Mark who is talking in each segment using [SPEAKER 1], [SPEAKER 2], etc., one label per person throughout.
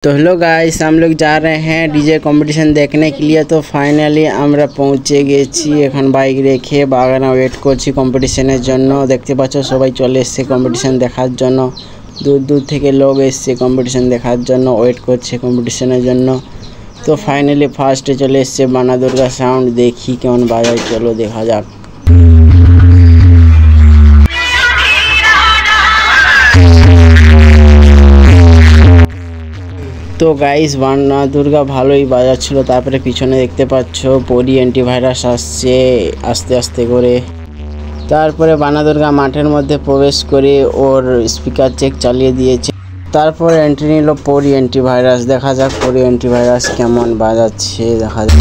[SPEAKER 1] तो hello guys, हम लोग जा रहे हैं डीजे कंपटीशन देखने के लिए। तो फाइनली আমরা পৌঁছে গেছি। এখন বাইক রেখে বাগানে ওয়েট করছি কম্পিটিশনের জন্য। দেখতে পাচ্ছ সবাই চলে এসেছে কম্পিটিশন দেখার জন্য। দূর দূর থেকে লোক এসেছে কম্পিটিশন দেখার জন্য, ওয়েট করছে কম্পিটিশনের জন্য। তো ফাইনালি ফার্স্টে চলে এসেছে বানা দুর্গা সাউন্ড। দেখি কেমন বাজায়, চলো দেখা যাক। তো গাইস, বানা দুর্গা ভালোই বাজাচ্ছিল। তারপরে পিছনে দেখতে পাচ্ছ পরি অ্যান্টিভাইরাস আসছে আস্তে আস্তে করে। তারপরে বানা দুর্গা মাঠের মধ্যে প্রবেশ করে ওর স্পিকার চেক চালিয়ে দিয়েছে। তারপরে এন্ট্রি নিল পরি অ্যান্টিভাইরাস। দেখা যাক পরি অ্যান্টিভাইরাস কেমন বাজাচ্ছে, দেখা যাক।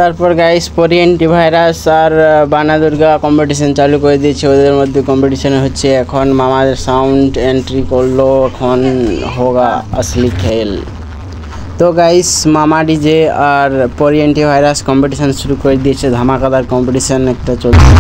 [SPEAKER 1] তারপর গাইস পরি অ্যান্টিভাইরাস আর বানা দুর্গা কম্পিটিশন চালু করে দিয়েছে। ওদের মধ্যে কম্পিটিশন হচ্ছে। এখন মামাদের সাউন্ড এন্ট্রি করলো, এখন হোগা আসলি খেল। তো গাইস মামা ডিজে আর পরি অ্যান্টিভাইরাস কম্পিটিশন শুরু করে দিয়েছে। ধামাকাদার কম্পিটিশন একটা চলছে।